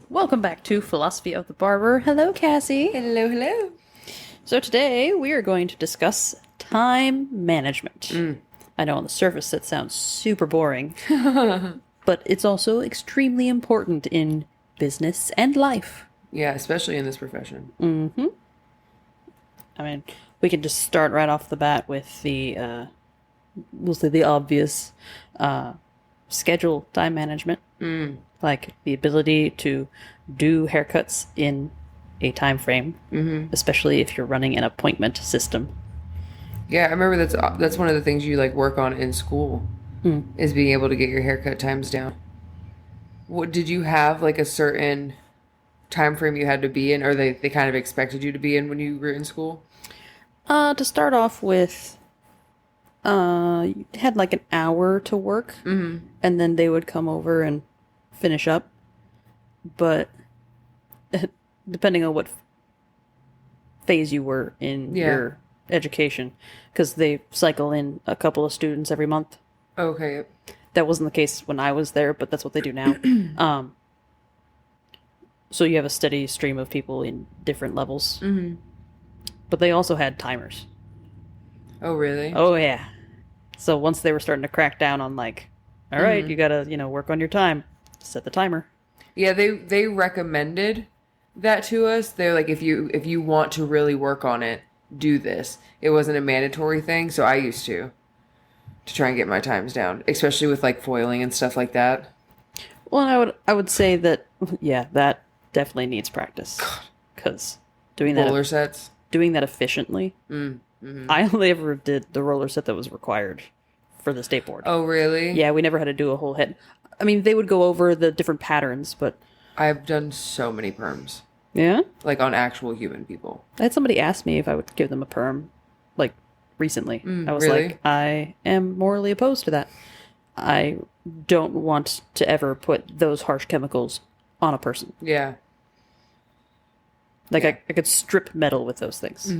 Welcome back to Philosophy of the Barber. Hello, Cassie. Hello, hello. So today we are going to discuss time management. I know on the surface that sounds super boring, but it's also extremely important in business and life. Yeah, especially in this profession. I mean, we can just start right off the bat with we'll say the obvious, schedule time management. Like the ability to do haircuts in a time frame, especially if you're running an appointment system. Yeah, I remember that's one of the things you like work on in school is being able to get your haircut times down. What did you have like a certain time frame you had to be in, or they kind of expected you to be in when you were in school? To start off with, you had like an hour to work, and then they would come over and finish up. But depending on what phase you were in your education, because they cycle in a couple of students every month. Okay. That wasn't the case when I was there, but that's what they do now. So you have a steady stream of people in different levels. But they also had timers. Oh, really? Oh, yeah. So once they were starting to crack down on like, all right, you gotta, work on your time, set the timer. Yeah, they recommended that to us. They're like, if you want to really work on it, do this. It wasn't a mandatory thing, so I used to try and get my times down, especially with like foiling and stuff like that. Well, I would say that that definitely needs practice, because Roller sets. doing that efficiently. I only ever did the roller set that was required for the state board. Oh, really? Yeah, we never had to do a whole head. I mean, they would go over the different patterns, but I've done so many perms, yeah, like on actual human people. I had somebody ask me if I would give them a perm, like recently. I was really? like, I am morally opposed to that. I don't want to ever put those harsh chemicals on a person. Yeah. Like I could strip metal with those things.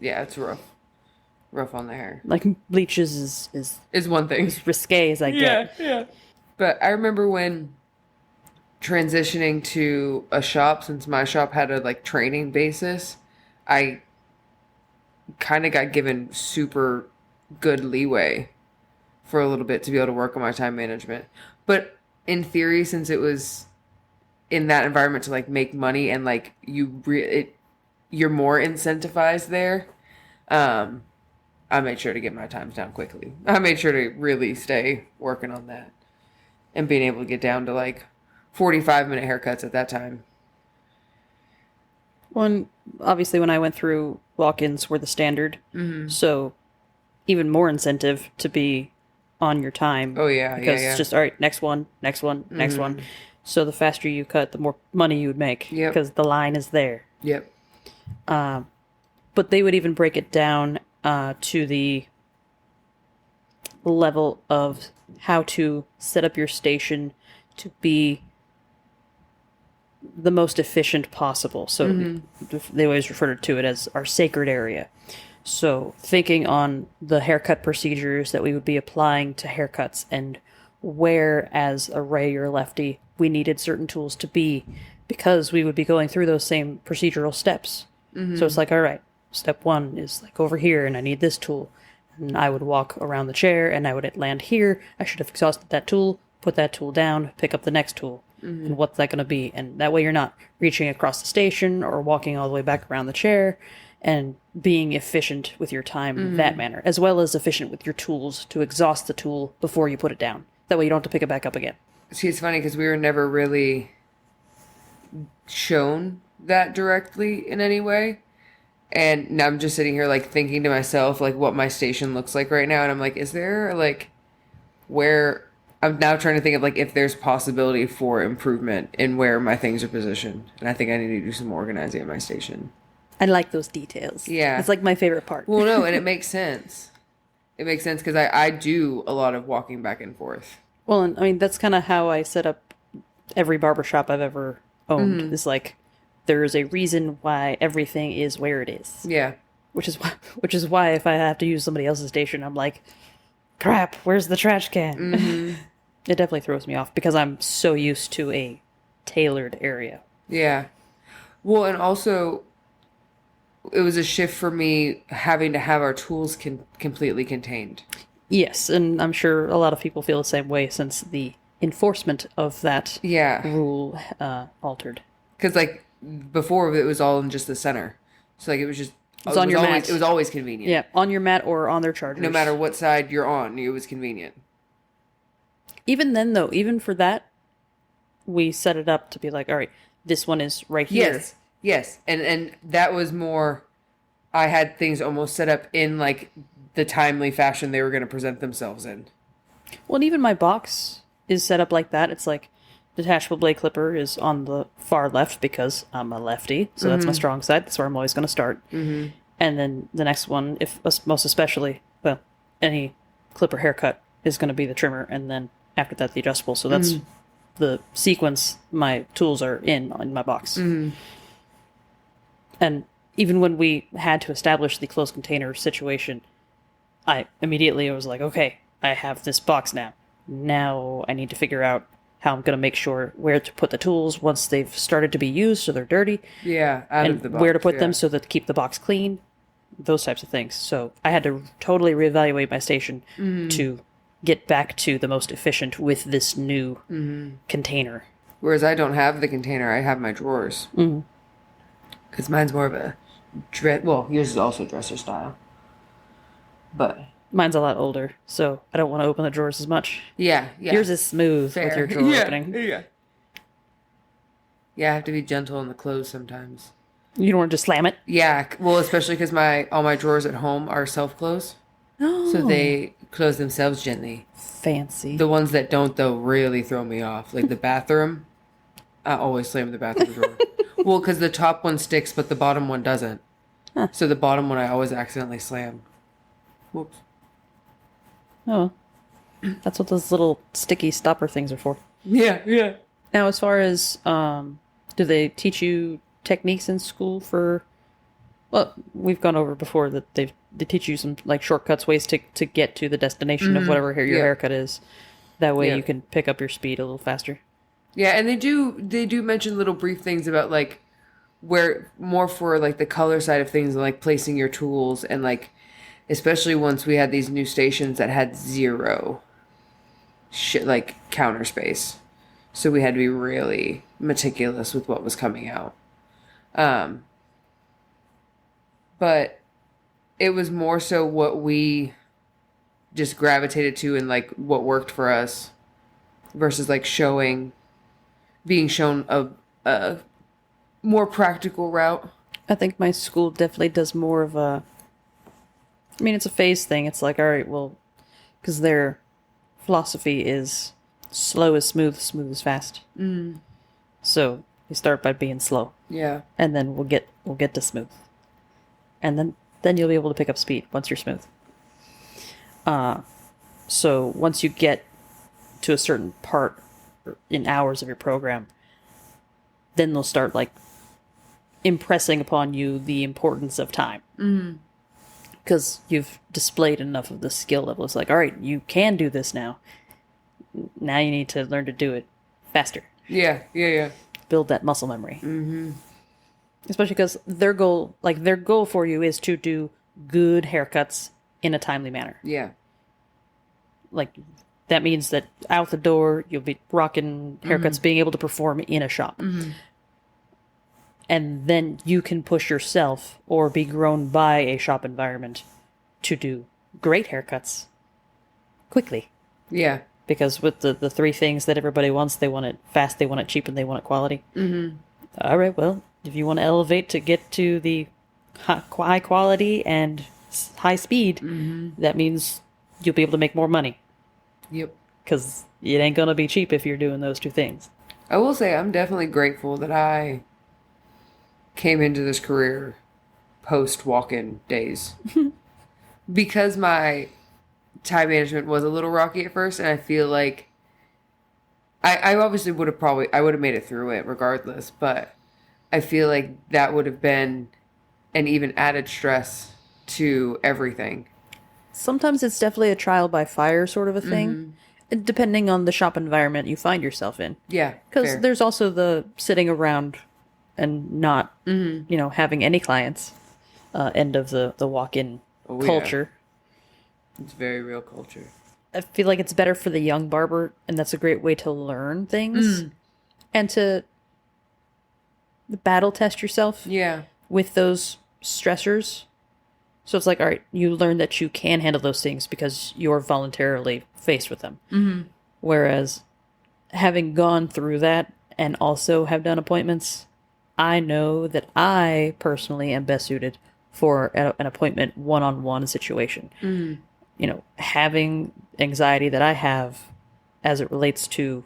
Yeah, it's rough on the hair. Like bleaches Is one thing. as risque as I get. Yeah. But I remember when transitioning to a shop, since my shop had a like training basis, I kind of got given super good leeway for a little bit to be able to work on my time management. But in theory, since it was in that environment to like make money and like you're more incentivized there, I made sure to get my times down quickly. I made sure to really stay working on that and being able to get down to like 45-minute haircuts at that time. One, obviously, when I went through, walk-ins were the standard, so even more incentive to be on your time. Oh, yeah, because yeah. it's just, all right, next one, next one. So the faster you cut, the more money you would make, because the line is there. Yep. But they would even break it down to the level of how to set up your station to be the most efficient possible. So they always refer to it as our sacred area. So thinking on the haircut procedures that we would be applying to haircuts, and where as a ray or lefty we needed certain tools to be, because we would be going through those same procedural steps. So it's like, all right, step one is like over here and I need this tool. And I would walk around the chair and I would land here. I should have exhausted that tool, put that tool down, pick up the next tool. And what's that going to be? And that way you're not reaching across the station or walking all the way back around the chair, and being efficient with your time in that manner, as well as efficient with your tools to exhaust the tool before you put it down. That way you don't have to pick it back up again. See, it's funny because we were never really shown that directly in any way. And now I'm just sitting here like thinking to myself like what my station looks like right now, and I'm like, is there like where I'm now trying to think of like if there's possibility for improvement in where my things are positioned. And I think I need to do some organizing at my station. I like those details. Yeah. It's like my favorite part. Well, no, and it makes sense. It makes sense because I do a lot of walking back and forth. Well, and I mean, that's kind of how I set up every barbershop I've ever owned. It's like, there is a reason why everything is where it is. Yeah. Which is why if I have to use somebody else's station, I'm like, crap, where's the trash can? It definitely throws me off because I'm so used to a tailored area. Yeah. Well, and also it was a shift for me having to have our tools completely contained. Yes, and I'm sure a lot of people feel the same way since the enforcement of that Yeah. rule altered. Because, like, before it was all in just the center. So, like, it was just... It's on your mat. It was always convenient. Yeah, on your mat or on their chargers. No matter what side you're on, it was convenient. Even then, though, even for that, we set it up to be like, all right, this one is right here. Yes. And that was more... I had things almost set up in, like, the timely fashion they were going to present themselves in. Well, and even my box is set up like that. It's like detachable blade clipper is on the far left because I'm a lefty, so that's my strong side. That's where I'm always going to start. Mm-hmm. And then the next one, if most especially, well, any clipper haircut is going to be the trimmer, and then after that the adjustable. So that's the sequence my tools are in my box. Mm-hmm. And even when we had to establish the closed container situation, I immediately was like, okay, I have this box now. Now I need to figure out how I'm going to make sure where to put the tools once they've started to be used so they're dirty. Yeah, out of the box. Where to put them so that keep the box clean. Those types of things. So I had to totally reevaluate my station to get back to the most efficient with this new container. Whereas I don't have the container, I have my drawers. Because mine's more of a... well, yours is also dresser style. But... Mine's a lot older, so I don't want to open the drawers as much. Yeah. Yours is smooth with your drawer opening. Yeah, I have to be gentle on the clothes sometimes. You don't want to just slam it? Yeah, well, especially because all my drawers at home are self-close. Oh. So they close themselves gently. Fancy. The ones that don't, though, really throw me off. Like the bathroom, I always slam the bathroom drawer. Well, because the top one sticks, but the bottom one doesn't. Huh. So the bottom one I always accidentally slam. Whoops. Oh, that's what those little sticky stopper things are for. Yeah. Now, as far as, do they teach you techniques in school for, well, we've gone over before that they teach you some, like, shortcuts, ways to get to the destination of whatever your haircut is. That way you can pick up your speed a little faster. Yeah, and they do mention little brief things about, like, where, more for, like, the color side of things, and, like, placing your tools, and, like, especially once we had these new stations that had zero like counter space. So we had to be really meticulous with what was coming out. But it was more so what we just gravitated to and like what worked for us versus like being shown a more practical route. I think my school definitely does more of a, I mean, it's a phase thing. It's like, all right, well, because their philosophy is slow is smooth, smooth is fast. So you start by being slow. Yeah. And then we'll get to smooth. And then you'll be able to pick up speed once you're smooth. So once you get to a certain part in hours of your program, then they'll start like impressing upon you the importance of time. Because you've displayed enough of the skill level. It's like, all right, you can do this now. Now you need to learn to do it faster. Yeah. Build that muscle memory. Especially because their goal for you is to do good haircuts in a timely manner. Yeah. Like, that means that out the door, you'll be rocking haircuts, being able to perform in a shop. And then you can push yourself or be grown by a shop environment to do great haircuts quickly. Yeah. Because with the three things that everybody wants, they want it fast, they want it cheap, and they want it quality. All right, well, if you want to elevate to get to the high quality and high speed, that means you'll be able to make more money. Yep. Because it ain't going to be cheap if you're doing those two things. I will say I'm definitely grateful that I came into this career post walk-in days because my time management was a little rocky at first, and I feel like I obviously would have made it through it regardless, but I feel like that would have been an even added stress to everything. Sometimes it's definitely a trial by fire sort of a thing. depending on the shop environment you find yourself in. Yeah. Because fair. there's also the sitting around and not, having any clients end of the walk-in Oh, yeah. culture. It's very real culture. I feel like it's better for the young barber, and that's a great way to learn things and to battle test yourself Yeah. with those stressors. So it's like, all right, you learn that you can handle those things because you're voluntarily faced with them. Mm-hmm. Whereas having gone through that and also have done appointments, I know that I personally am best suited for an appointment one-on-one situation. Having anxiety that I have as it relates to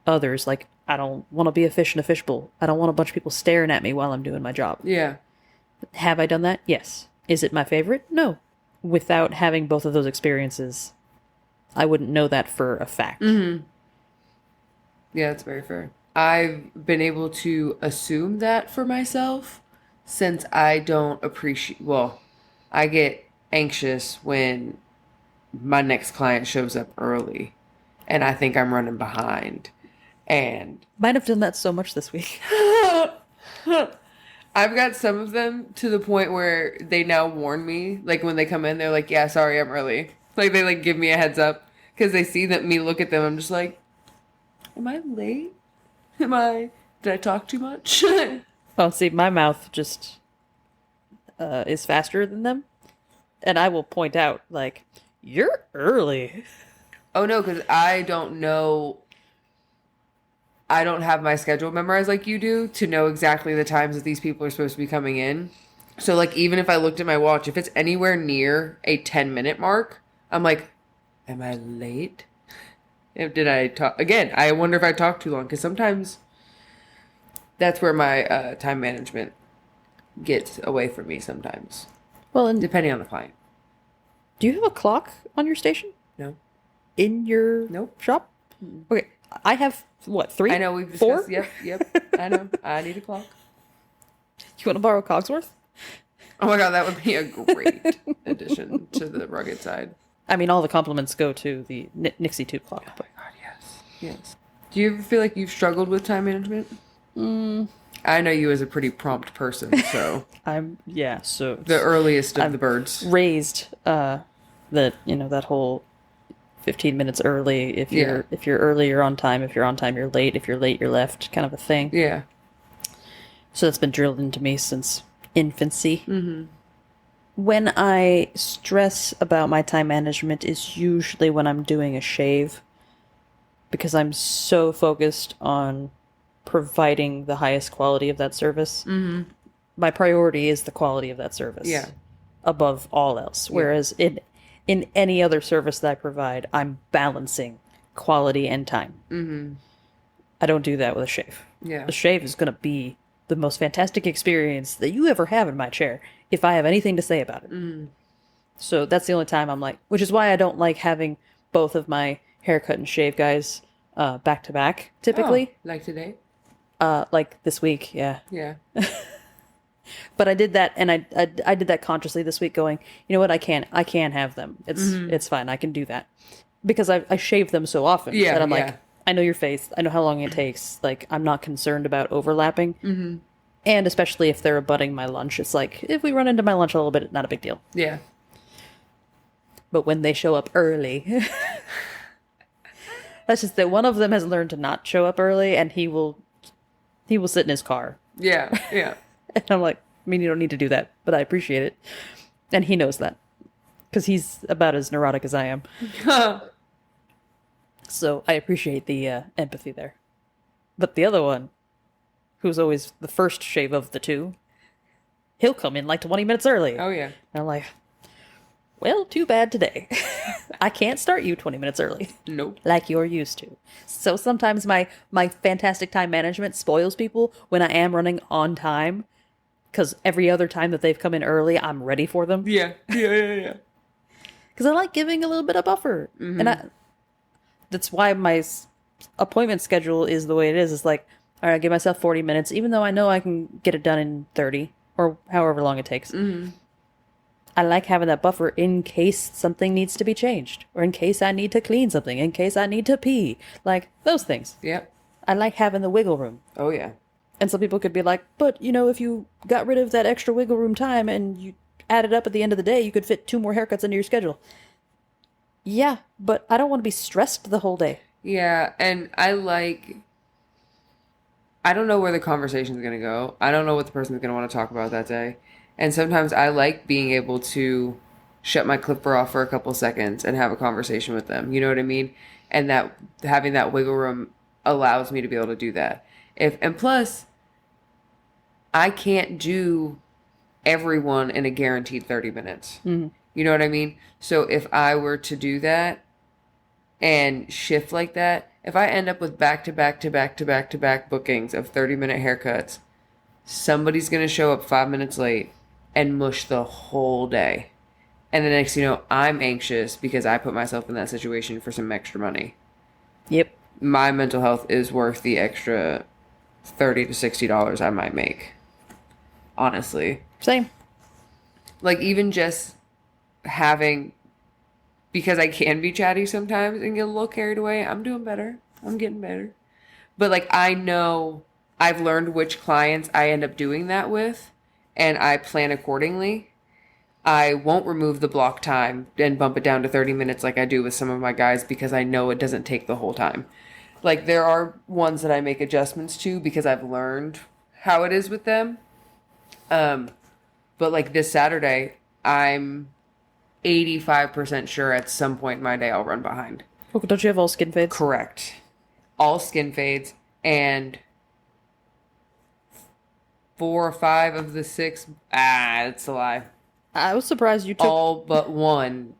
others, like I don't want to be a fish in a fishbowl. I don't want a bunch of people staring at me while I'm doing my job. Yeah. Have I done that? Yes. Is it my favorite? No. Without having both of those experiences, I wouldn't know that for a fact. Yeah, that's very fair. I've been able to assume that for myself since I don't appreciate, I get anxious when my next client shows up early and I think I'm running behind. And Might have done that so much this week. I've got some of them to the point where they now warn me. Like when they come in, they're like, yeah, sorry, I'm early. Like they like give me a heads up because they see that me look at them. I'm just like, am I late? Did I talk too much? Well, see, my mouth just is faster than them. And I will point out, like, you're early. Oh no, because I don't know. I don't have my schedule memorized like you do to know exactly the times that these people are supposed to be coming in. So like even if I looked at my watch, if it's anywhere near a 10-minute mark, I'm like, am I late? Did I talk again? I wonder if I talked too long because sometimes that's where my time management gets away from me sometimes. Well, and Depending on the client. do you have a clock on your station? No. In your Nope. shop? Okay. I have, what, 3? I know we've Four? discussed. Yep. I know. I need a clock. You want to borrow Cogsworth? Oh my god, that would be a great addition to the rugged side. I mean, all the compliments go to the Nixie Tube clock. Oh my god, yes. Do you ever feel like you've struggled with time management? I know you as a pretty prompt person, so So the earliest of the birds. raised that whole 15 minutes early. If you're early, you're on time. If you're on time, you're late. If you're late, you're left, kind of a thing. Yeah. So that's been drilled into me since infancy. When I stress about my time management is usually when I'm doing a shave, because I'm so focused on providing the highest quality of that service. My priority is the quality of that service. Yeah. Above all else. Whereas in any other service that I provide, I'm balancing quality and time. I don't do that with a shave. Yeah. The shave is going to be the most fantastic experience that you ever have in my chair if I have anything to say about it. So that's the only time I'm like, which is why I don't like having both of my haircut and shave guys back to back typically. Oh, like today? Like this week, yeah. Yeah. But I did that, and I did that consciously this week, going, you know what, I can have them. It's fine, I can do that, because I shave them so often that I'm like, I know your face, I know how long it takes. Like I'm not concerned about overlapping, and especially if they're abutting my lunch, it's like if we run into my lunch a little bit, not a big deal. Yeah. But when they show up early, that's just that one of them has learned to not show up early, and he will sit in his car. Yeah. Yeah. And I'm like, I mean, you don't need to do that, but I appreciate it. And he knows that. Because he's about as neurotic as I am. So I appreciate the empathy there. But the other one, who's always the first shave of the two, he'll come in like 20 minutes early. Oh, yeah. And I'm like, well, too bad today. I can't start you 20 minutes early. Nope. Like you're used to. So sometimes my fantastic time management spoils people when I am running on time. Because every other time that they've come in early, I'm ready for them. Yeah. Yeah. Because I like giving a little bit of buffer. And that's why my appointment schedule is the way it is. It's like, all right, I give myself 40 minutes, even though I know I can get it done in 30 or however long it takes. I like having that buffer in case something needs to be changed, or in case I need to clean something, in case I need to pee. Like, those things. Yep. I like having the wiggle room. Oh, yeah. And some people could be like, but, if you got rid of that extra wiggle room time and you added up at the end of the day, you could fit 2 more haircuts into your schedule. Yeah, but I don't want to be stressed the whole day. Yeah, and I don't know where the conversation is going to go. I don't know what the person's going to want to talk about that day. And sometimes I like being able to shut my clipper off for a couple seconds and have a conversation with them. You know what I mean? And that having that wiggle room allows me to be able to do that. And plus, I can't do everyone in a guaranteed 30 minutes. Mm-hmm. You know what I mean? So if I were to do that and shift like that, if I end up with back-to-back bookings of 30-minute haircuts, somebody's going to show up 5 minutes late and mush the whole day. And the next, I'm anxious because I put myself in that situation for some extra money. Yep. My mental health is worth the extra $30 to $60 I might make. Honestly. Same. Like, even just having, because I can be chatty sometimes and get a little carried away, I'm doing better. I'm getting better. But, like, I know I've learned which clients I end up doing that with, and I plan accordingly. I won't remove the block time and bump it down to 30 minutes like I do with some of my guys because I know it doesn't take the whole time. Like, there are ones that I make adjustments to because I've learned how it is with them. But, like, this Saturday, I'm 85% sure at some point in my day I'll run behind. Oh, don't you have all skin fades? Correct. All skin fades, and 4 or 5 of the 6, it's a lie. I was surprised you took... All but one,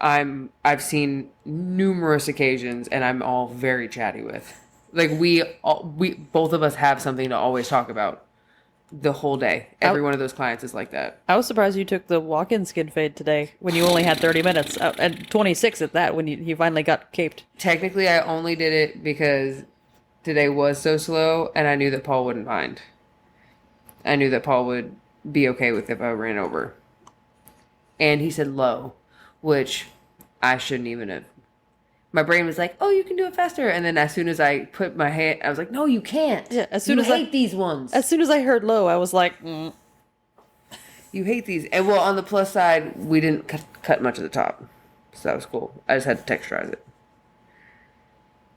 I've seen numerous occasions, and I'm all very chatty with. Like, we both of us have something to always talk about the whole day. Every one of those clients is like that. I was surprised you took the walk-in skin fade today when you only had 30 minutes, and 26 at that when you finally got caped. Technically, I only did it because today was so slow, and I knew that Paul wouldn't mind. I knew that Paul would be okay with if I ran over. And he said low, which I shouldn't even have. My brain was like, oh, you can do it faster. And then as soon as I put my hand, I was like, no, you can't. Yeah, you hate these ones. As soon as I heard low, I was like, You hate these. And well, on the plus side, we didn't cut much of the top. So that was cool. I just had to texturize it.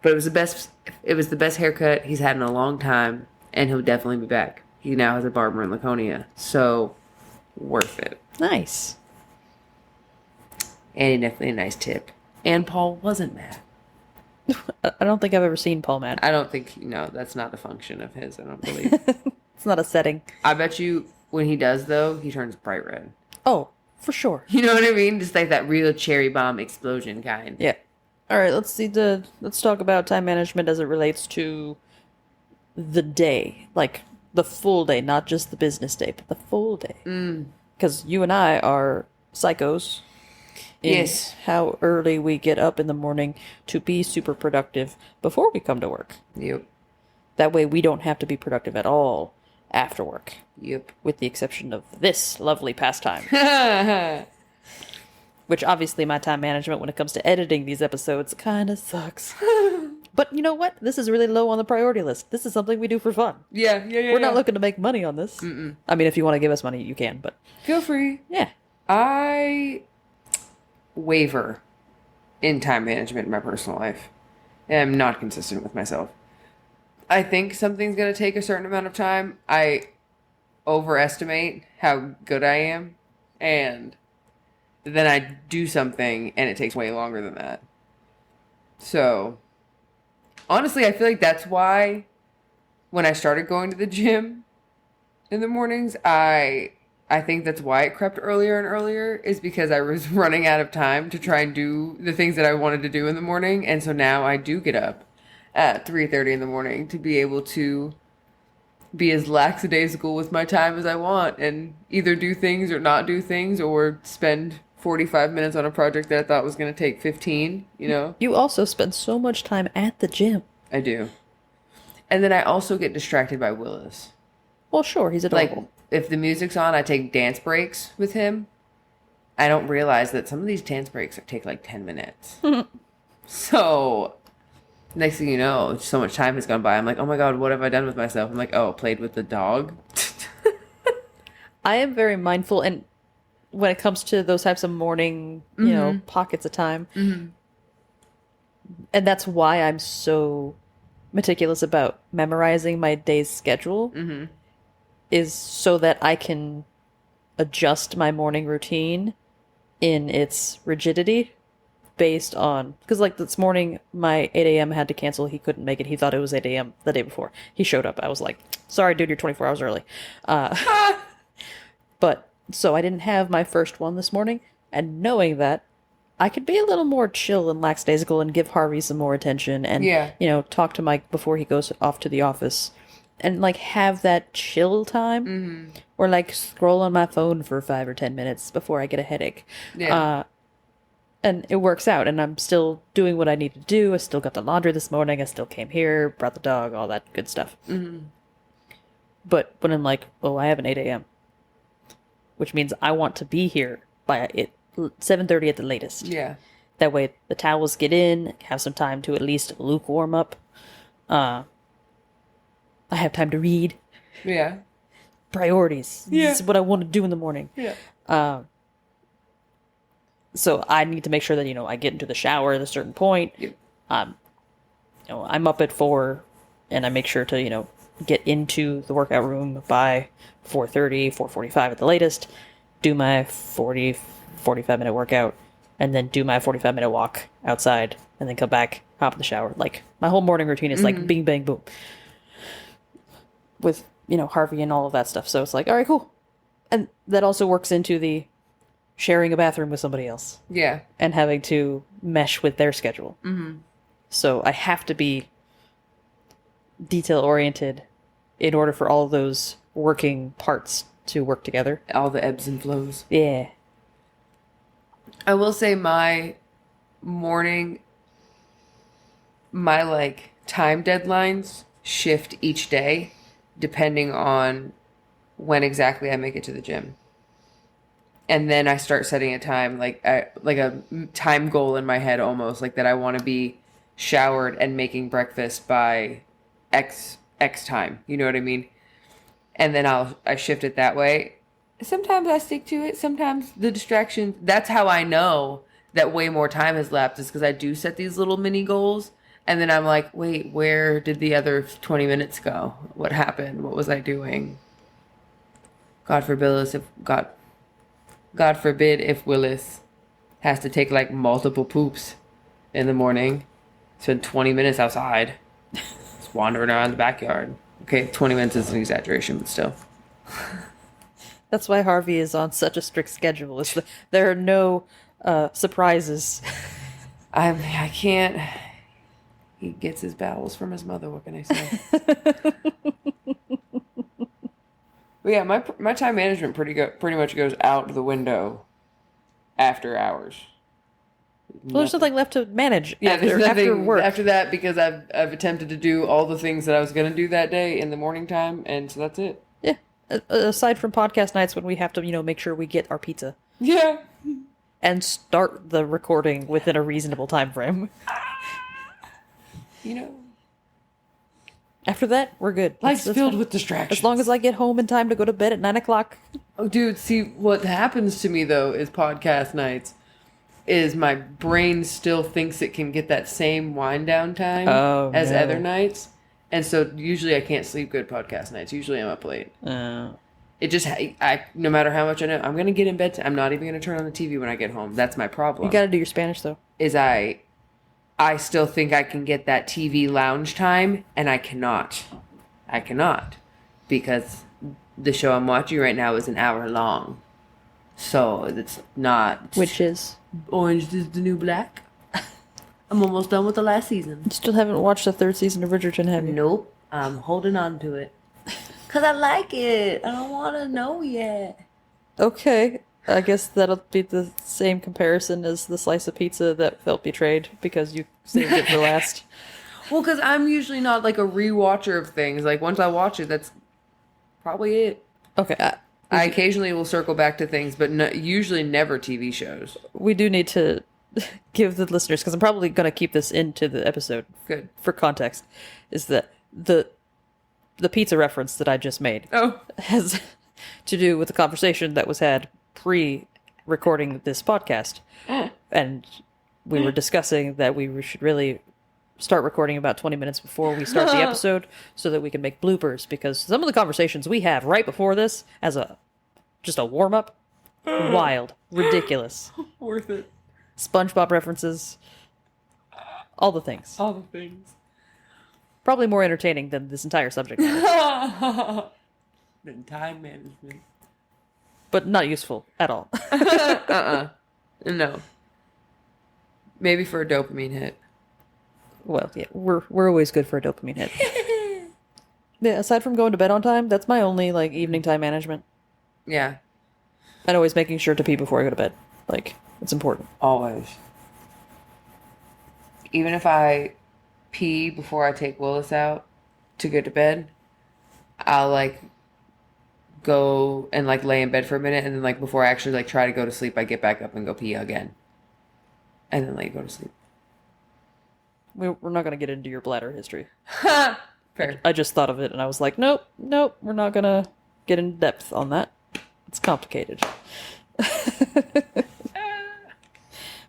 But it was the best haircut he's had in a long time. And he'll definitely be back. He now has a barber in Laconia. So, worth it. Nice. And definitely a nice tip. And Paul wasn't mad. I don't think I've ever seen Paul mad. I don't think, that's not a function of his, I don't believe. It's not a setting. I bet you when he does, though, he turns bright red. Oh, for sure. You know what I mean? Just like that real cherry bomb explosion kind. Yeah. All right, let's talk about time management as it relates to the day. Like, the full day, not just the business day, but the full day. Because you and I are psychos. Yes. How early we get up in the morning to be super productive before we come to work. Yep. That way we don't have to be productive at all after work. Yep. With the exception of this lovely pastime. Which obviously my time management when it comes to editing these episodes kind of sucks. But you know what? This is really low on the priority list. This is something we do for fun. Yeah. We're not looking to make money on this. Mm-mm. I mean, if you want to give us money, you can, but... Feel free. Yeah. I waver in time management in my personal life. And I'm not consistent with myself. I think something's going to take a certain amount of time. I overestimate how good I am. And then I do something and it takes way longer than that. So, honestly, I feel like that's why when I started going to the gym in the mornings, I think that's why it crept earlier and earlier, is because I was running out of time to try and do the things that I wanted to do in the morning. And so now I do get up at 3:30 in the morning to be able to be as lackadaisical with my time as I want and either do things or not do things or spend 45 minutes on a project that I thought was going to take 15, You also spend so much time at the gym. I do. And then I also get distracted by Willis. Well, sure, he's adorable. Like, if the music's on, I take dance breaks with him. I don't realize that some of these dance breaks take like 10 minutes. So next thing you know, so much time has gone by. I'm like, oh my God, what have I done with myself? I'm like, oh, played with the dog. I am very mindful, and when it comes to those types of morning, you know, pockets of time, and that's why I'm so meticulous about memorizing my day's schedule, is so that I can adjust my morning routine in its rigidity based on, because like this morning my 8 a.m. had to cancel. He couldn't make it. He thought it was 8 a.m. the day before. He showed up. I was like, sorry dude, you're 24 hours early. But so I didn't have my first one this morning, and knowing that, I could be a little more chill and lackadaisical and give Harvey some more attention and, you know, talk to Mike before he goes off to the office and, like, have that chill time or, like, scroll on my phone for 5 or 10 minutes before I get a headache. And it works out, and I'm still doing what I need to do. I still got the laundry this morning. I still came here, brought the dog, all that good stuff. But when I'm like, oh, I have an 8 a.m., which means I want to be here by 7:30 at the latest. Yeah. That way the towels get in, have some time to at least lukewarm up. I have time to read. Yeah. Priorities. Yeah. This is what I want to do in the morning. Yeah. So I need to make sure that, you know, I get into the shower at a certain point. Yep. You know, I'm up at 4, and I make sure to, you know, get into the workout room by 4:30, 4:45 at the latest, do my 45-minute workout, and then do my 45-minute walk outside, and then come back, hop in the shower. Like, my whole morning routine is like bing, bang, boom. With, you know, Harvey and all of that stuff. So it's like, all right, cool. And that also works into the sharing a bathroom with somebody else. Yeah. And having to mesh with their schedule. So I have to be detail-oriented in order for all those working parts to work together. All the ebbs and flows. Yeah. I will say my morning, my like time deadlines shift each day depending on when exactly I make it to the gym. And then I start setting a time, like a time goal in my head almost, like that I want to be showered and making breakfast by X time. You know what I mean? And then I shift it that way. Sometimes I stick to it. Sometimes the distraction, that's how I know that way more time has lapsed, is because I do set these little mini goals. And then I'm like, wait, where did the other 20 minutes go? What happened? What was I doing? God forbid if Willis has to take like multiple poops in the morning. Spend 20 minutes outside. Just wandering around the backyard. Okay, 20 minutes is an exaggeration, but still. That's why Harvey is on such a strict schedule. There are no surprises. I can't. He gets his bowels from his mother. What can I say? But yeah, my time management pretty much goes out the window after hours. Well, there's nothing left to manage there's nothing after work. after that, because I've attempted to do all the things that I was going to do that day in the morning time, and so that's it. Yeah. Aside from podcast nights when we have to, you know, make sure we get our pizza. Yeah. And start the recording within a reasonable time frame. You know. After that, we're good. Life's filled with distractions. As long as I get home in time to go to bed at 9 o'clock. Oh, dude, see, what happens to me, though, is podcast nights, is my brain still thinks it can get that same wind down time as other nights. And so usually I can't sleep good podcast nights. Usually I'm up late. It just, no matter how much I know, I'm going to get in bed. I'm not even going to turn on the TV when I get home. That's my problem. You got to do your Spanish, though. Is I still think I can get that TV lounge time, and I cannot. I cannot. Because the show I'm watching right now is an hour long. So it's not... Which is? Orange is the New Black. I'm almost done with the last season. You still haven't watched the 3rd season of Bridgerton, have you? Nope. I'm holding on to it. Because I like it. I don't want to know yet. Okay. I guess that'll be the same comparison as the slice of pizza that felt betrayed because you saved it for last. Well, because I'm usually not like a rewatcher of things. Like, once I watch it, that's probably it. Okay. I occasionally will circle back to things, but usually never TV shows. We do need to give the listeners, because I'm probably going to keep this into the episode. Good. For context, is that the pizza reference that I just made has to do with the conversation that was had pre-recording this podcast. And we were discussing that we should really start recording about 20 minutes before we start the episode so that we can make bloopers, because some of the conversations we have right before this as just a warm-up, wild, ridiculous. Worth it. SpongeBob references, all the things. All the things. Probably more entertaining than this entire subject matter. Than time management. But not useful at all. No. Maybe for a dopamine hit. Well, yeah, we're always good for a dopamine hit. Yeah, aside from going to bed on time, that's my only, like, evening time management. Yeah. And always making sure to pee before I go to bed. Like, it's important. Always. Even if I pee before I take Willis out to go to bed, I'll, like, go and, like, lay in bed for a minute, and then, like, before I actually, like, try to go to sleep, I get back up and go pee again. And then, like, go to sleep. We're not going to get into your bladder history. Fair. I just thought of it, and I was like, nope, we're not going to get in depth on that. It's complicated.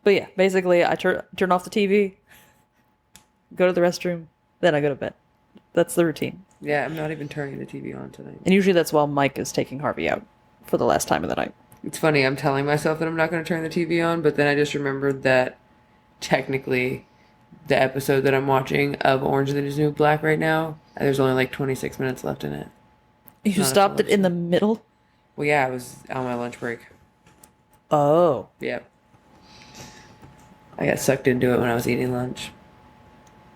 But yeah, basically, I turn off the TV, go to the restroom, then I go to bed. That's the routine. Yeah, I'm not even turning the TV on tonight. And usually that's while Mike is taking Harvey out for the last time of the night. It's funny, I'm telling myself that I'm not going to turn the TV on, but then I just remembered that technically the episode that I'm watching of Orange is the New Black right now, there's only like 26 minutes left in it. You stopped it in the middle? Well, yeah, I was on my lunch break. Oh. Yep. I got sucked into it when I was eating lunch.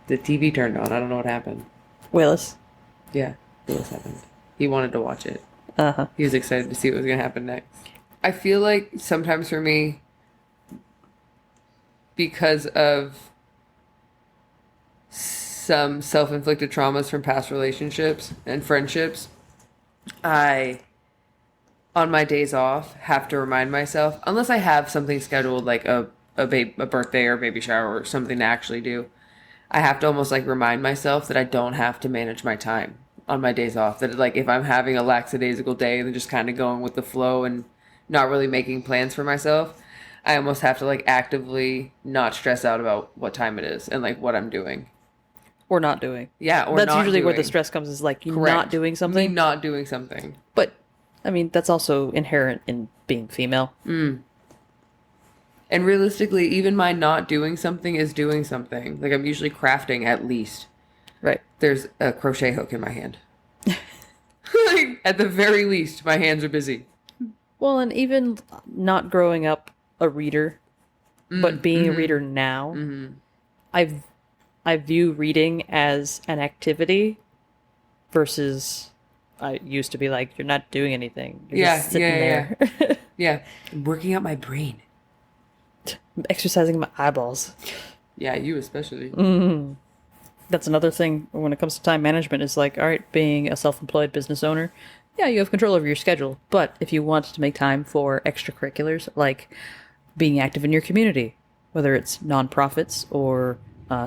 The TV turned on. I don't know what happened. Willis? Yeah, Willis happened. He wanted to watch it. Uh-huh. He was excited to see what was going to happen next. I feel like sometimes for me, because of some self-inflicted traumas from past relationships and friendships, I, on my days off, have to remind myself, unless I have something scheduled like a birthday or baby shower or something to actually do, I have to almost like remind myself that I don't have to manage my time on my days off. That like if I'm having a lackadaisical day and just kind of going with the flow and not really making plans for myself, I almost have to like actively not stress out about what time it is and like what I'm doing. Or not doing. Yeah, or that's not usually doing. where the stress comes, is like you Correct. not doing something. Me not doing something. But, I mean, that's also inherent in being female. And realistically, even my not doing something is doing something. Like I'm usually crafting at least. Right. There's a crochet hook in my hand. Like, at the very least, my hands are busy. Well, and even not growing up a reader, but being a reader now, I view reading as an activity versus I used to be like, you're not doing anything. You're just sitting there. Yeah. I'm working out my brain. Exercising my eyeballs. Yeah, you especially. That's another thing when it comes to time management, is like, all right, being a self-employed business owner, yeah, you have control over your schedule. But if you want to make time for extracurriculars, like being active in your community, whether it's nonprofits or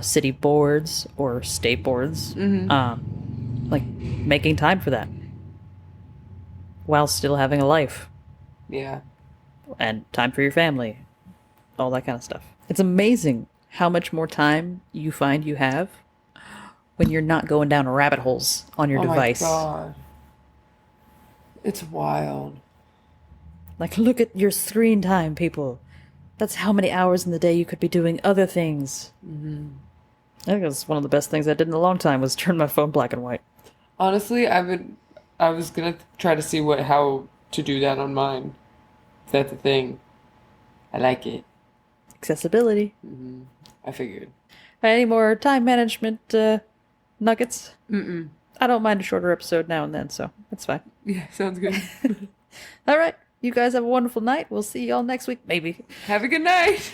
city boards or state boards, like making time for that while still having a life. Yeah. And time for your family, all that kind of stuff. It's amazing how much more time you find you have when you're not going down rabbit holes on your device. Oh my God. It's wild. Like, look at your screen time, people. That's how many hours in the day you could be doing other things. I think that's one of the best things I did in a long time, was turn my phone black and white. Honestly, I was gonna try to see how to do that on mine. Is that the thing? I like it. Accessibility. I figured. Any more time management nuggets? I don't mind a shorter episode now and then, so that's fine. Yeah, sounds good. All right. You guys have a wonderful night. We'll see y'all next week, maybe. Have a good night.